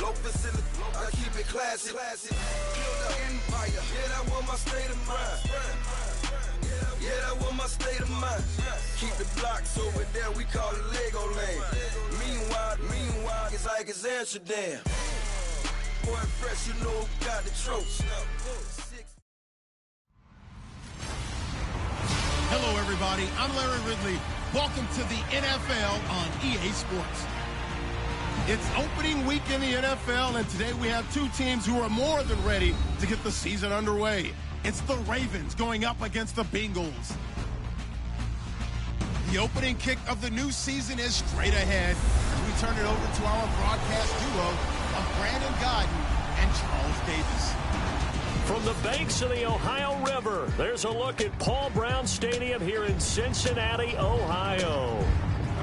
Loafers in the I keep it classy. Build up empire. Yeah, that was my state of mind. Yeah, that was my state of mind. Keep the blocks over there, we call it Lego Lane. Meanwhile, it's like it's Amsterdam. Boy, fresh, you know who got the tropes. Hello, everybody. I'm Larry Ridley. Welcome to the NFL on EA Sports. It's opening week in the NFL, and today we have two teams who are more than ready to get the season underway. It's the Ravens going up against the Bengals. The opening kick of the new season is straight ahead as we turn it over to our broadcast duo of Brandon Godden and Charles Davis. From the banks of the Ohio River, there's a look at Paul Brown Stadium here in Cincinnati, Ohio.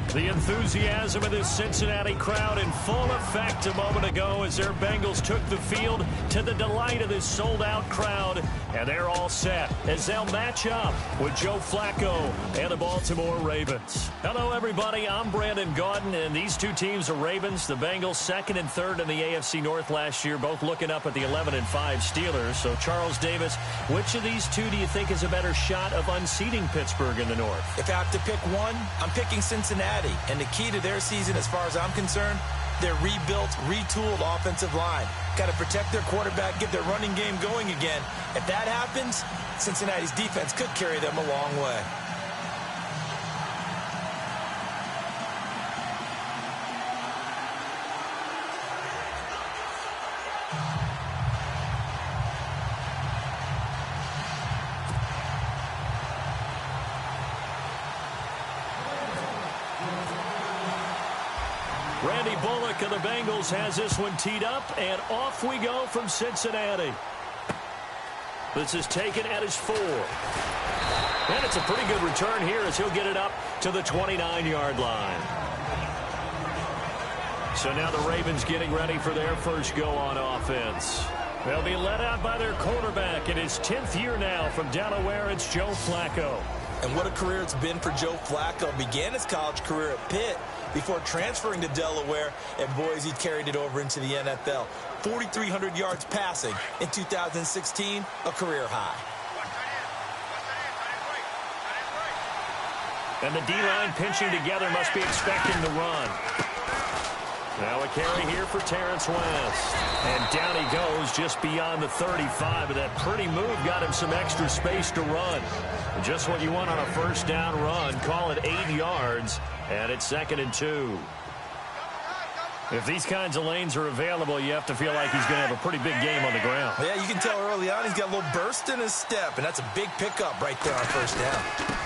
The enthusiasm of this Cincinnati crowd in full effect a moment ago as their Bengals took the field to the delight of this sold-out crowd. And they're all set as they'll match up with Joe Flacco and the Baltimore Ravens. Hello, everybody. I'm Brandon Gaudin, and these two teams are Ravens. The Bengals second and third in the AFC North last year, both looking up at the 11-5 Steelers. So, Charles Davis, which of these two do you think is a better shot of unseating Pittsburgh in the North? If I have to pick one, I'm picking Cincinnati. And the key to their season, as far as I'm concerned, their rebuilt, retooled offensive line. Got to protect their quarterback, get their running game going again. If that happens, Cincinnati's defense could carry them a long way. Randy Bullock of the Bengals has this one teed up, and off we go from Cincinnati. This is taken at his 4. And it's a pretty good return here as he'll get it up to the 29-yard line. So now the Ravens getting ready for their first go on offense. They'll be led out by their quarterback in his 10th year now from Delaware. It's Joe Flacco. And what a career it's been for Joe Flacco. Began his college career at Pitt before transferring to Delaware, and boys, he carried it over into the NFL. 4,300 yards passing in 2016, a career high. And the D-line pinching together must be expecting the run. Now a carry here for Terrence West. And down he goes just beyond the 35. And that pretty move got him some extra space to run. And just what you want on a first down run. Call it 8 yards. And it's 2nd and 2. If these kinds of lanes are available, you have to feel like he's going to have a pretty big game on the ground. Yeah, you can tell early on he's got a little burst in his step. And that's a big pickup right there on first down.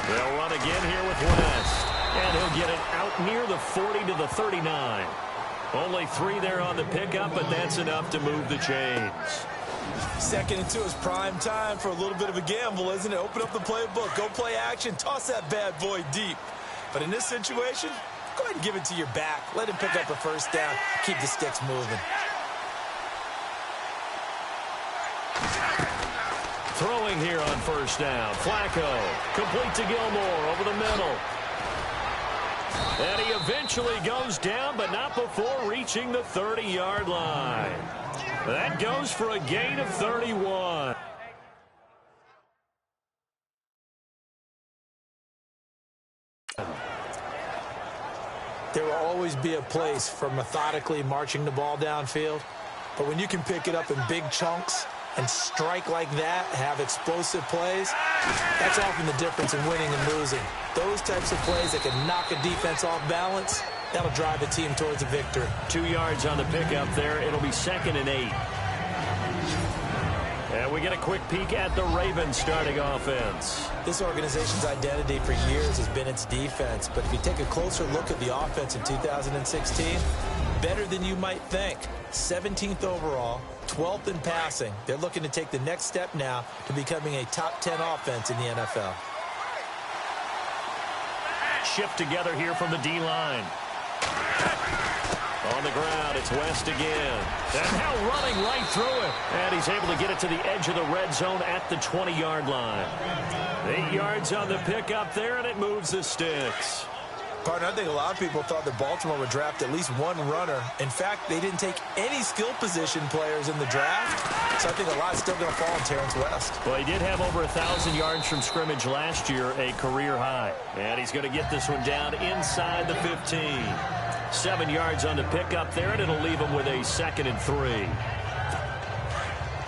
They'll run again here with West. And he'll get it out near the 40 to the 39. Only 3 there on the pickup, but that's enough to move the chains. 2nd and 2 is prime time for a little bit of a gamble, isn't it? Open up the playbook, go play action, toss that bad boy deep. But in this situation, go ahead and give it to your back. Let him pick up a first down. Keep the sticks moving. Throwing here on first down. Flacco, complete to Gilmore over the middle. And he eventually goes down, but not before reaching the 30-yard line. That goes for a gain of 31. There will always be a place for methodically marching the ball downfield. But when you can pick it up in big chunks and strike like that, have explosive plays, that's often the difference in winning and losing. Those types of plays that can knock a defense off balance, that'll drive a team towards a victory. 2 yards on the pickup there. It'll be 2nd and 8. And we get a quick peek at the Ravens starting offense. This organization's identity for years has been its defense. But if you take a closer look at the offense in 2016, better than you might think. 17th overall, 12th in passing. They're looking to take the next step now to becoming a top 10 offense in the NFL. Shift together here from the D-line. On the ground, it's West again. And now running right through it. And he's able to get it to the edge of the red zone at the 20-yard line. 8 yards on the pickup there, and it moves the sticks. Partner, I think a lot of people thought that Baltimore would draft at least one runner. In fact, they didn't take any skill position players in the draft, so I think a lot's still going to fall on Terrence West. Well, he did have over 1,000 yards from scrimmage last year, a career high. And he's going to get this one down inside the 15. 7 yards on the pickup there, and it'll leave him with a 2nd and 3.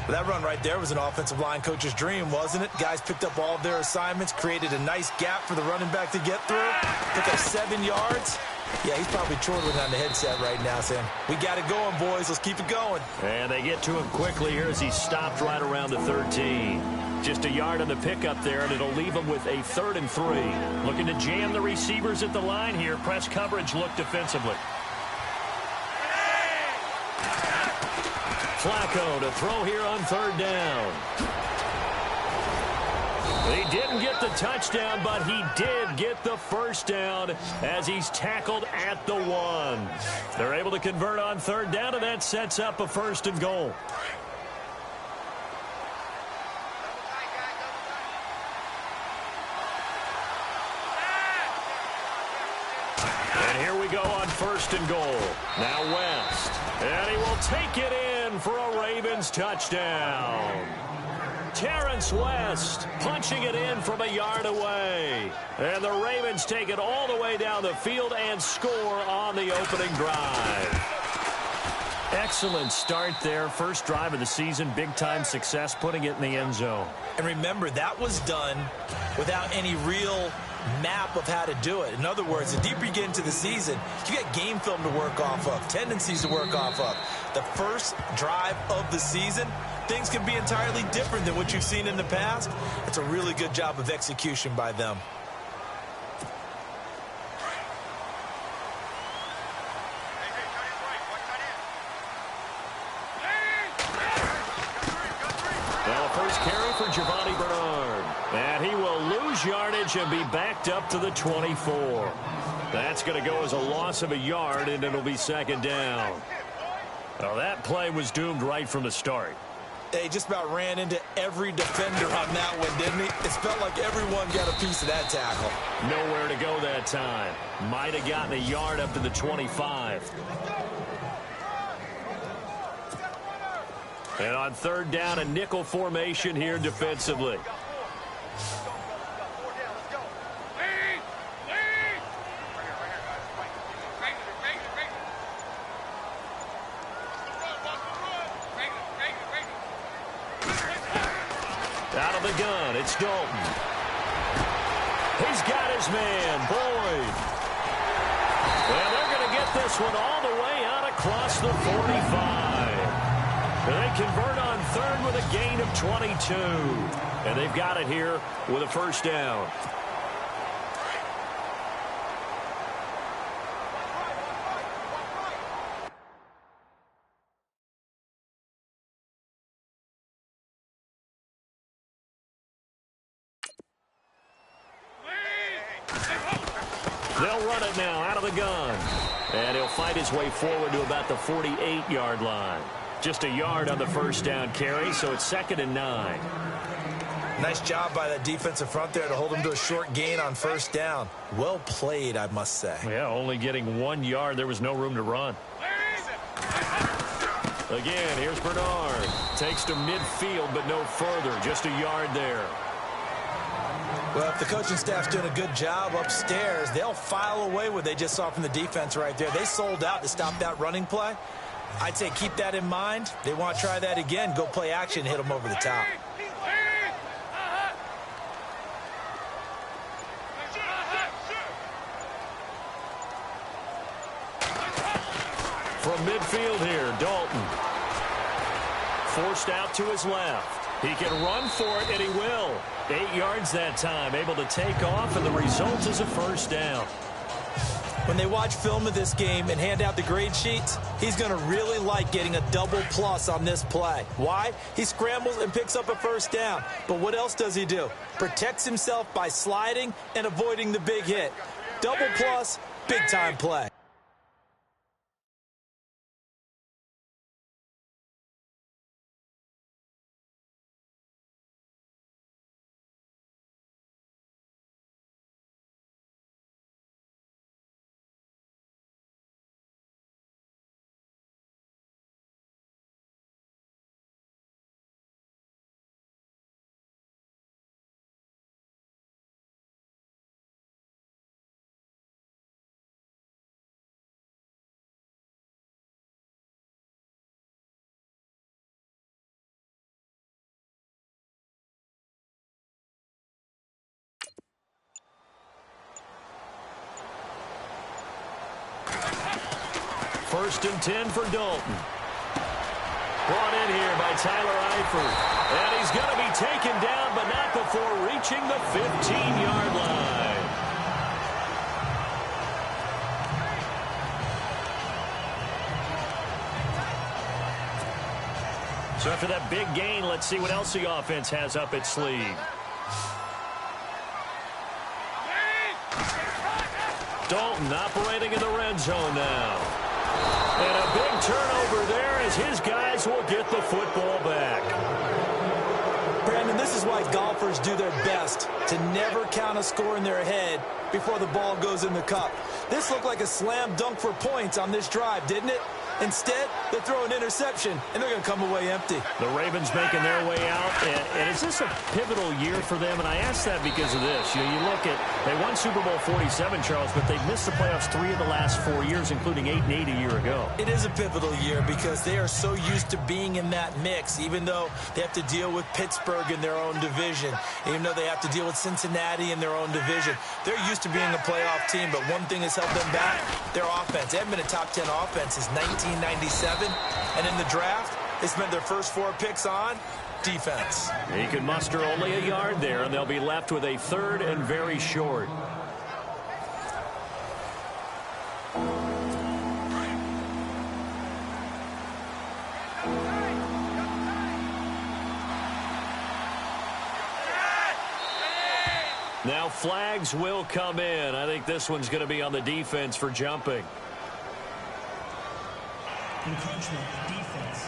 That run right there was an offensive line coach's dream, wasn't it? Guys picked up all of their assignments, created a nice gap for the running back to get through. Pick up 7 yards. Yeah, he's probably chortling on the headset right now saying, we got it going, boys. Let's keep it going. And they get to him quickly here as he stopped right around the 13. Just a yard on the pickup there, and it'll leave him with a 3rd and 3. Looking to jam the receivers at the line here. Press coverage look defensively. Flacco to throw here on 3rd down. He didn't get the touchdown, but he did get the 1st down as he's tackled at the 1. They're able to convert on 3rd down, and that sets up a 1st and goal. And here we go on 1st and goal. Now West. And he will take it in for a Ravens touchdown. Terrence West punching it in from a yard away. And the Ravens take it all the way down the field and score on the opening drive. Excellent start there. First drive of the season. Big-time success putting it in the end zone. And remember, that was done without any real map of how to do it. In other words, the deeper you get into the season, you get game film to work off of, tendencies to work off of. The first drive of the season, things can be entirely different than what you've seen in the past. It's a really good job of execution by them. Well, first carry for Giovanni Bernard. And he will lose yardage and be backed up to the 24. That's going to go as a loss of a yard, and it'll be 2nd down. Well, that play was doomed right from the start. They just about ran into every defender on that one, didn't he? It felt like everyone got a piece of that tackle. Nowhere to go that time. Might have gotten a yard up to the 25. And on 3rd down, a nickel formation here defensively. Out of the gun, it's Dalton. He's got his man, Boyd. Well, they're going to get this one all the way out across the 45. They convert on 3rd with a gain of 22. And they've got it here with a 1st down. They'll run it now out of the gun. And he'll fight his way forward to about the 48-yard line. Just a yard on the 1st down carry, so it's 2nd and 9. Nice job by that defensive front there to hold him to a short gain on 1st down. Well played, I must say. Yeah, only getting 1 yard. There was no room to run. Again, here's Bernard. Takes to midfield, but no further. Just a yard there. Well, if the coaching staff's doing a good job upstairs, they'll file away what they just saw from the defense right there. They sold out to stop that running play. I'd say keep that in mind. They want to try that again. Go play action, hit them over the top. From midfield here, Dalton. Forced out to his left. He can run for it, and he will. 8 yards that time, able to take off, and the result is a 1st down. When they watch film of this game and hand out the grade sheets, he's going to really like getting a double plus on this play. Why? He scrambles and picks up a 1st down. But what else does he do? Protects himself by sliding and avoiding the big hit. Double plus, big-time play. first and 10 for Dalton. Brought in here by Tyler Eifert. And he's going to be taken down, but not before reaching the 15-yard line. So after that big gain, let's see what else the offense has up its sleeve. Dalton operating in the red zone now. And a big turnover there as his guys will get the football back. Brandon, this is why golfers do their best to never count a score in their head before the ball goes in the cup. This looked like a slam dunk for points on this drive, didn't it? Instead, they throw an interception, and they're going to come away empty. The Ravens making their way out. And is this a pivotal year for them? And I ask that because of this. You look at, they won Super Bowl 47, Charles, but they've missed the playoffs 3 of the last 4 years, including 8-8 a year ago. It is a pivotal year because they are so used to being in that mix, even though they have to deal with Pittsburgh in their own division, even though they have to deal with Cincinnati in their own division. They're used to being a playoff team, but one thing has held them back, their offense. They haven't been a top 10 offense since 1997, and in the draft, they spent their first 4 picks on defense. He can muster only a yard there, and they'll be left with a 3rd and very short. Now flags will come in. I think this one's going to be on the defense for jumping. Encroachment defense.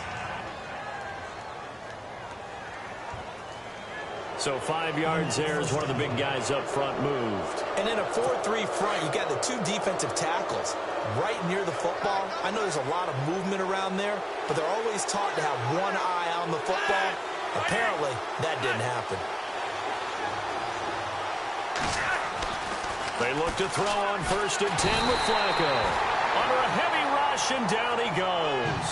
So 5 yards there as one of the big guys up front moved. And in a 4-3 front, you got the 2 defensive tackles right near the football. I know there's a lot of movement around there, but they're always taught to have one eye on the football. Apparently, that didn't happen. They look to throw on 1st and 10 with Flacco. Under a heavy rush, and down he goes.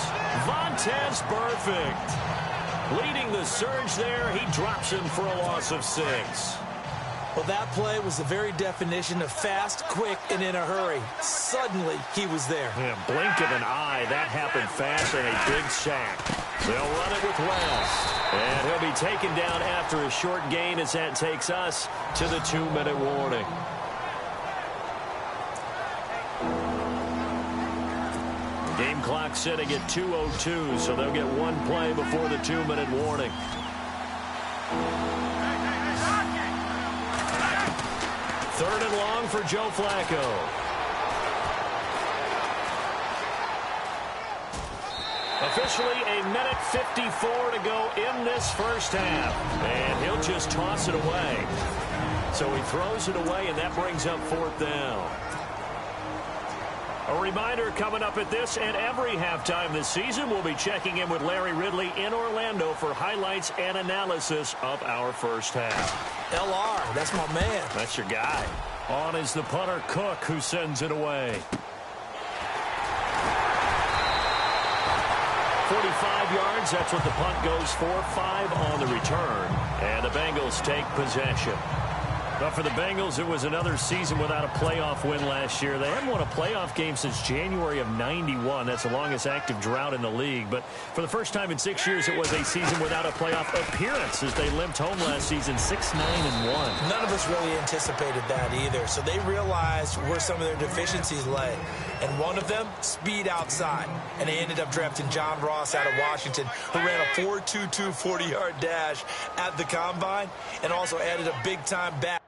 Vontaze Burfict. Leading the surge there, he drops him for a loss of 6. Well, that play was the very definition of fast, quick, and in a hurry. Suddenly, he was there. Yeah, blink of an eye. That happened fast, and a big sack. They'll run it with West. And he'll be taken down after a short gain as that takes us to the 2-minute warning. Game clock sitting at 2:02, so they'll get 1 play before the 2-minute warning. Third and long for Joe Flacco. Officially a minute 54 to go in this first half. And he'll just toss it away. So he throws it away, and that brings up 4th down. A reminder coming up at this and every halftime this season, we'll be checking in with Larry Ridley in Orlando for highlights and analysis of our first half. LR, that's my man. That's your guy. On is the punter, Cook, who sends it away. 45 yards, that's what the punt goes for. 5 on the return, and the Bengals take possession. But for the Bengals, it was another season without a playoff win last year. They hadn't won a playoff game since January of '91. That's the longest active drought in the league. But for the first time in 6 years, it was a season without a playoff appearance as they limped home last season 6-9-1. None of us really anticipated that either. So they realized where some of their deficiencies lay. And one of them, speed outside. And they ended up drafting John Ross out of Washington, who ran a 4.22 40-yard dash at the Combine and also added a big-time back.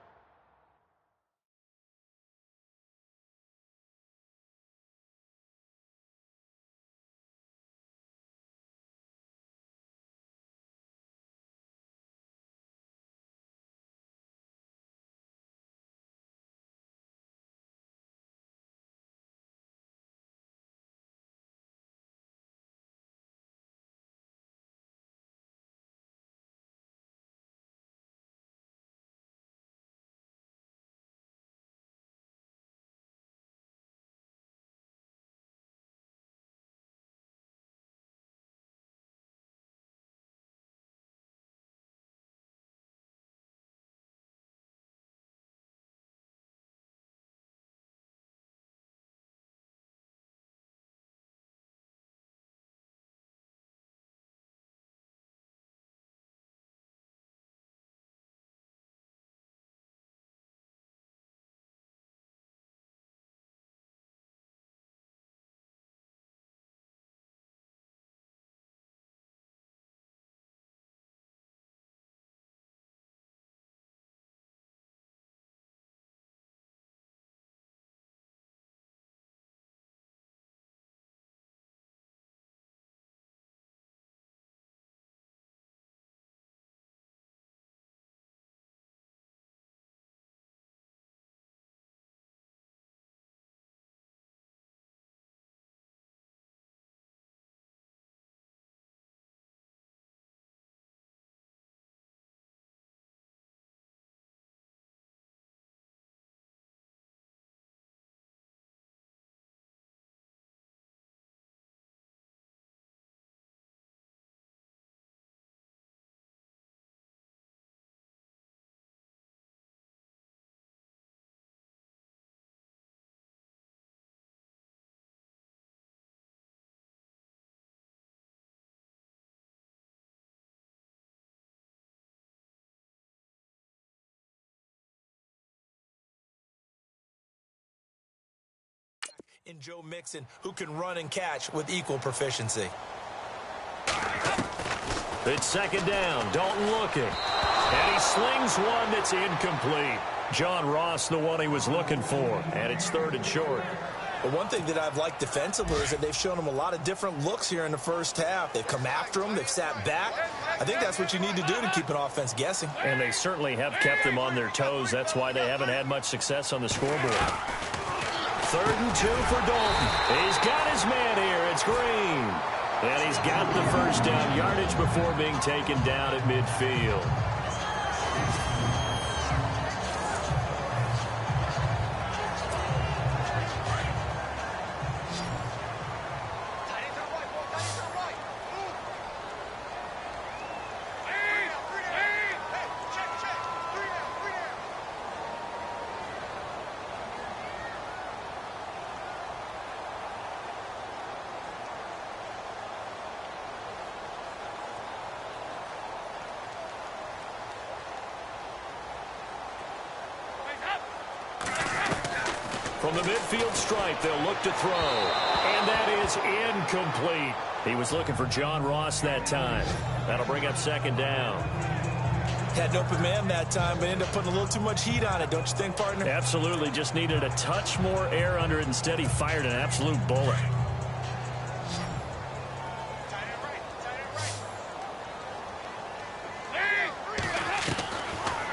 in Joe Mixon, who can run and catch with equal proficiency. It's second down. Dalton looking. And he slings one that's incomplete. John Ross, the one he was looking for. And it's third and short. But one thing that I've liked defensively is that they've shown him a lot of different looks here in the first half. They've come after him. They've sat back. I think that's what you need to do to keep an offense guessing. And they certainly have kept them on their toes. That's why they haven't had much success on the scoreboard. Third and 2 for Dalton. He's got his man here. It's Green. And he's got the first down yardage before being taken down at midfield. From the midfield stripe, they'll look to throw. And that is incomplete. He was looking for John Ross that time. That'll bring up second down. Had an open man that time, but ended up putting a little too much heat on it, don't you think, partner? Absolutely. Just needed a touch more air under it. Instead, he fired an absolute bullet.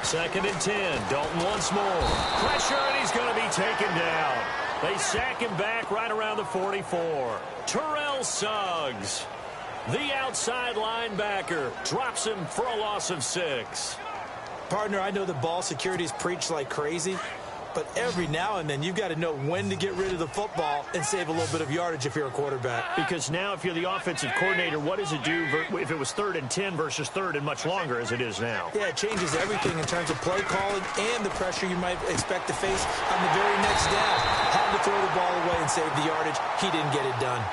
Second and 10. Dalton once more. Pressure, and he's going to be taken down. They sack him back right around the 44. Terrell Suggs, the outside linebacker, drops him for a loss of 6. Partner, I know the ball security is preached like crazy, but every now and then you've got to know when to get rid of the football and save a little bit of yardage if you're a quarterback. Because now if you're the offensive coordinator, what does it do if it was 3rd and 10 versus 3rd and much longer as it is now? Yeah, it changes everything in terms of play calling and the pressure you might expect to face on the very next down. Had to throw the ball away and save the yardage. He didn't get it done.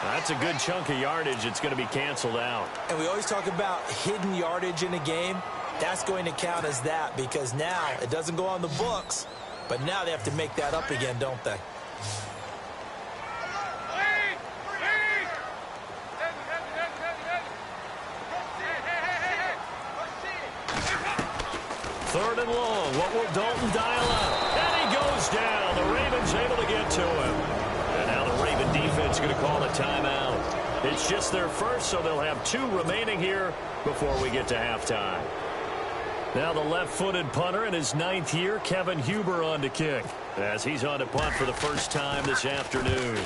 That's a good chunk of yardage. It's going to be canceled out. And we always talk about hidden yardage in a game. That's going to count as that because now it doesn't go on the books, but now they have to make that up again, don't they? Third and long. What will Dalton dial up? And he goes down. The Ravens able to get to him. And now the Raven defense going to call a timeout. It's just their first, so they'll have 2 remaining here before we get to halftime. Now the left-footed punter in his 9th year, Kevin Huber, on to kick, as he's on to punt for the first time this afternoon.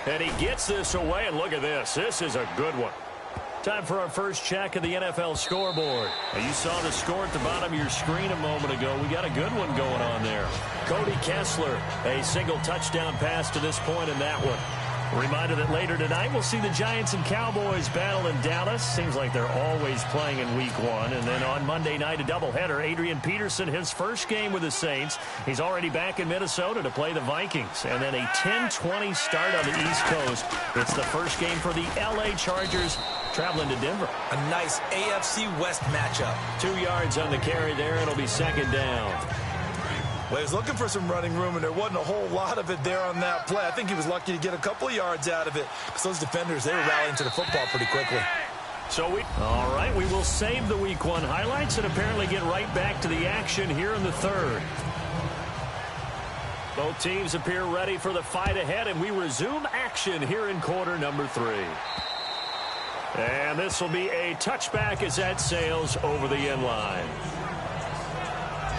And he gets this away, and look at this. This is a good one. Time for our first check of the NFL scoreboard. Now, you saw the score at the bottom of your screen a moment ago. We got a good one going on there. Cody Kessler, a single touchdown pass to this point in that one. Reminder that later tonight we'll see the Giants and Cowboys battle in Dallas. Seems like they're always playing in week 1. And then on Monday night, a doubleheader. Adrian Peterson, his first game with the Saints. He's already back in Minnesota to play the Vikings. And then a 10-20 start on the East Coast. It's the first game for the L.A. Chargers traveling to Denver. A nice AFC West matchup. 2 yards on the carry there. It'll be second down. Well, he was looking for some running room, and there wasn't a whole lot of it there on that play. I think he was lucky to get a couple of yards out of it because those defenders, they were rallying to the football pretty quickly. All right, we will save the Week 1 highlights and apparently get right back to the action here in the third. Both teams appear ready for the fight ahead, and we resume action here in quarter number 3. And this will be a touchback as that sails over the end line.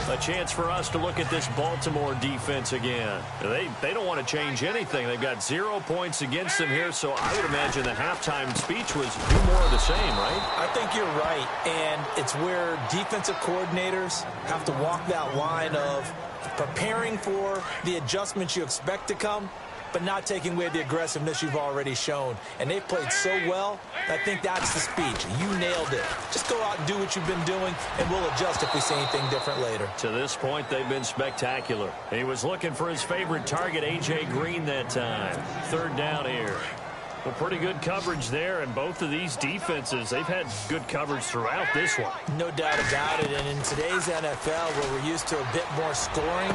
A chance for us to look at this Baltimore defense again. They don't want to change anything. They've got 0 points against them here, so I would imagine the halftime speech was do more of the same, right? I think you're right, and it's where defensive coordinators have to walk that line of preparing for the adjustments you expect to come, but not taking away the aggressiveness you've already shown. And they've played so well, I think that's the speech. You nailed it. Just go out and do what you've been doing, and we'll adjust if we see anything different later. To this point, they've been spectacular. He was looking for his favorite target, A.J. Green, that time. Third down here. Well, pretty good coverage there, and both of these defenses, they've had good coverage throughout this one. No doubt about it, and in today's NFL, where we're used to a bit more scoring,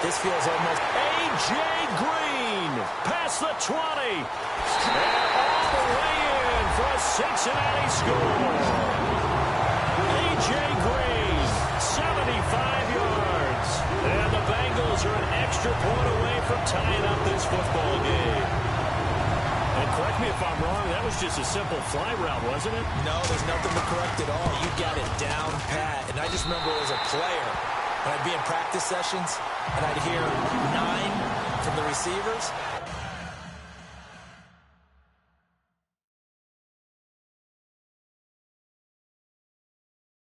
this feels almost... A.J. Green past the 20, and all the way in for a Cincinnati score. A.J. Green, 75 yards, and the Bengals are an extra point away from tying up this football game. And correct me if I'm wrong, that was just a simple fly route, wasn't it? No, there's nothing to correct at all. You got it down pat. And I just remember as a player, when I'd be in practice sessions, and I'd hear 9 from the receivers,